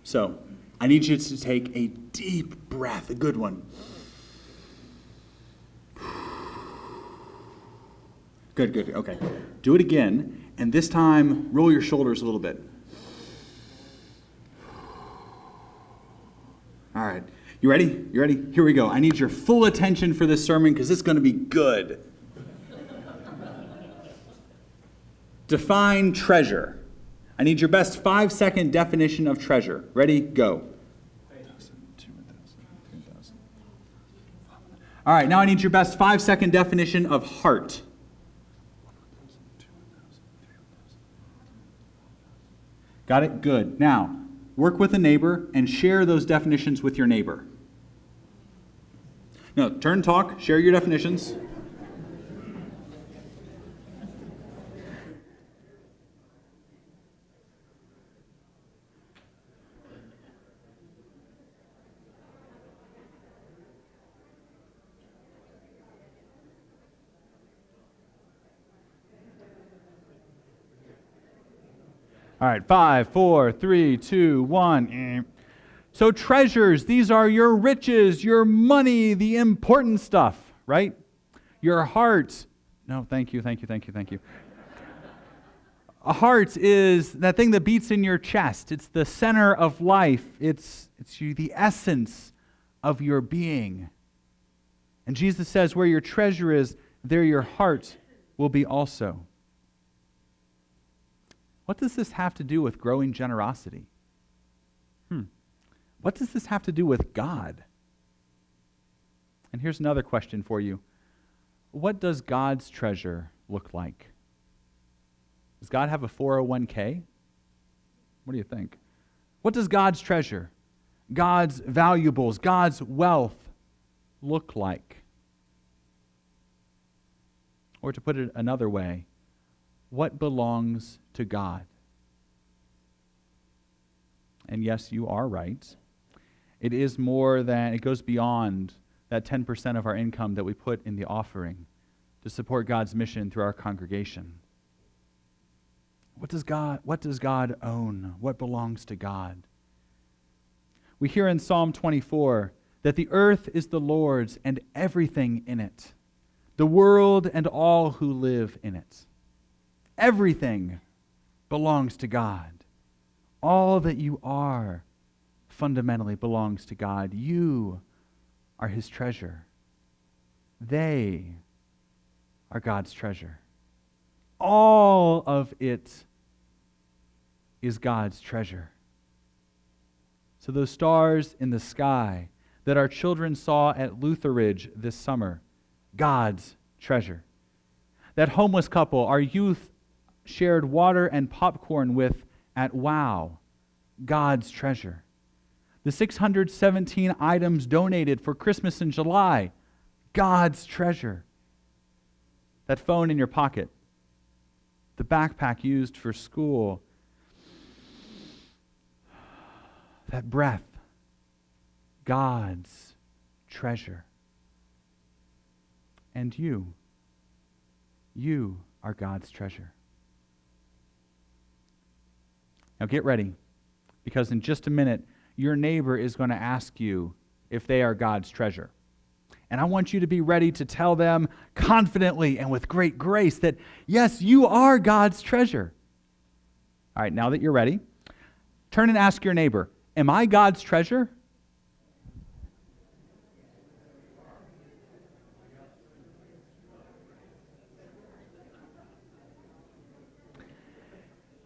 So, I need you to take a deep breath, a good one. Good, okay. Do it again, and this time, roll your shoulders a little bit. All right, you ready? Here we go. I need your full attention for this sermon because it's going to be good. Define treasure. I need your best 5-second definition of treasure. Ready? Go. All right, now I need your best 5-second definition of heart. Got it? Good. Now, work with a neighbor and share those definitions with your neighbor. No, turn, talk, share your definitions. All right, 5, 4, 3, 2, 1. So treasures, these are your riches, your money, the important stuff, right? Your heart. No, thank you. A heart is that thing that beats in your chest. It's the center of life. It's the essence of your being. And Jesus says, where your treasure is, there your heart will be also. What does this have to do with growing generosity? What does this have to do with God? And here's another question for you. What does God's treasure look like? Does God have a 401k? What do you think? What does God's treasure, God's valuables, God's wealth look like? Or to put it another way, what belongs to God? And yes, you are right. It is more than, it goes beyond that 10% of our income that we put in the offering to support God's mission through our congregation. What does God own? What belongs to God? We hear in Psalm 24 that the earth is the Lord's and everything in it, the world and all who live in it. Everything belongs to God. All that you are fundamentally belongs to God. You are His treasure. They are God's treasure. All of it is God's treasure. So those stars in the sky that our children saw at Lutheran this summer, God's treasure. That homeless couple our youth shared water and popcorn with at WOW, God's treasure. The 617 items donated for Christmas in July, God's treasure. That phone in your pocket, the backpack used for school, that breath, God's treasure. And you are God's treasure. Now get ready, because in just a minute, your neighbor is going to ask you if they are God's treasure. And I want you to be ready to tell them confidently and with great grace that, yes, you are God's treasure. All right, now that you're ready, turn and ask your neighbor, am I God's treasure?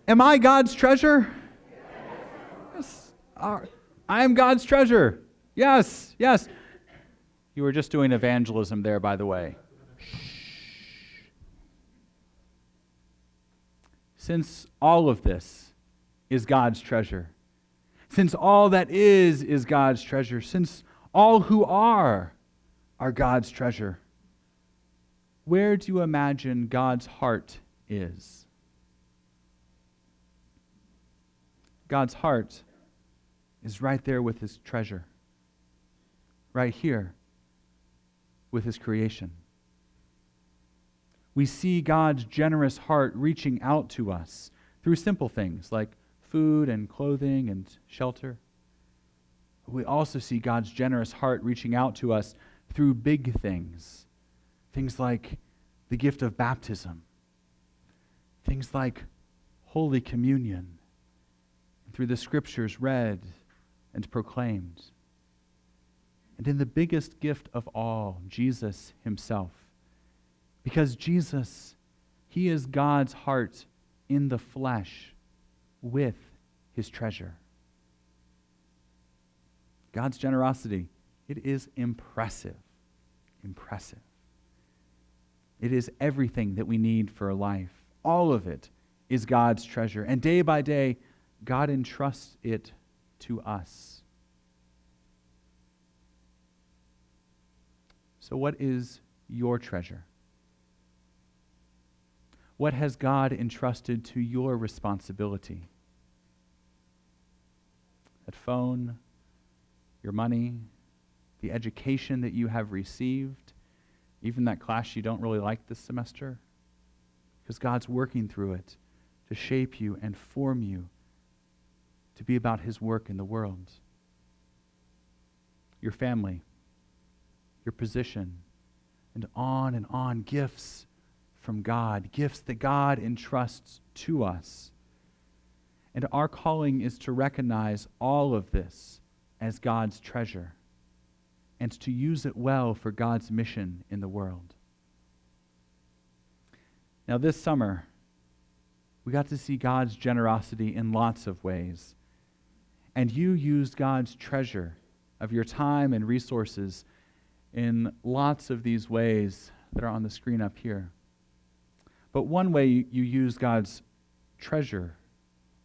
Am I God's treasure? Yes. I am God's treasure. Yes. You were just doing evangelism there, by the way. Since all of this is God's treasure, since all that is God's treasure, since all who are God's treasure, where do you imagine God's heart is? God's heart is right there with His treasure, right here with His creation. We see God's generous heart reaching out to us through simple things like food and clothing and shelter. We also see God's generous heart reaching out to us through big things. Things like the gift of baptism. Things like Holy Communion. And through the scriptures read and proclaimed. And in the biggest gift of all, Jesus himself. Because Jesus, he is God's heart in the flesh with his treasure. God's generosity, it is impressive. Impressive. It is everything that we need for life. All of it is God's treasure. And day by day, God entrusts it to us. So what is your treasure? What has God entrusted to your responsibility? That phone, your money, the education that you have received, even that class you don't really like this semester? Because God's working through it to shape you and form you to be about his work in the world. Your family, your position, and on, gifts from God, gifts that God entrusts to us. And our calling is to recognize all of this as God's treasure and to use it well for God's mission in the world. Now this summer, we got to see God's generosity in lots of ways. And you used God's treasure of your time and resources in lots of these ways that are on the screen up here. But one way you used God's treasure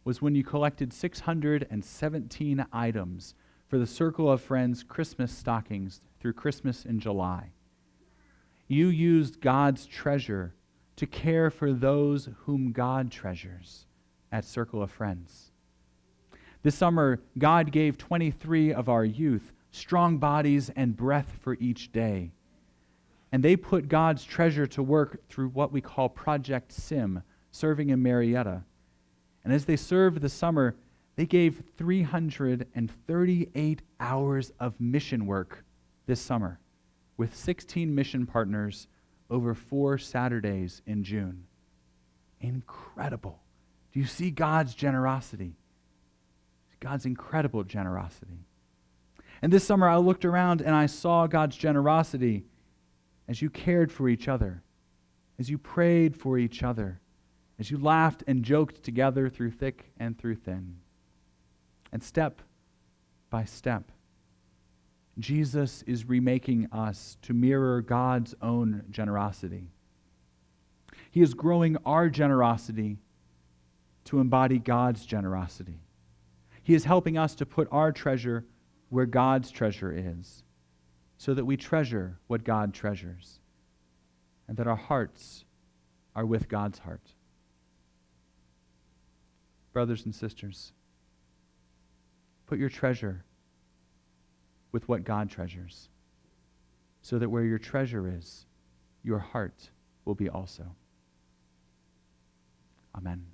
was when you collected 617 items for the Circle of Friends Christmas stockings through Christmas in July. You used God's treasure to care for those whom God treasures at Circle of Friends. This summer, God gave 23 of our youth strong bodies and breath for each day. And they put God's treasure to work through what we call Project Sim, serving in Marietta. And as they served the summer, they gave 338 hours of mission work this summer with 16 mission partners over 4 Saturdays in June. Incredible. Do you see God's generosity? God's incredible generosity. And this summer I looked around and I saw God's generosity as you cared for each other, as you prayed for each other, as you laughed and joked together through thick and through thin. And step by step, Jesus is remaking us to mirror God's own generosity. He is growing our generosity to embody God's generosity. He is helping us to put our treasure where God's treasure is, so that we treasure what God treasures, and that our hearts are with God's heart. Brothers and sisters, put your treasure with what God treasures, so that where your treasure is, your heart will be also. Amen.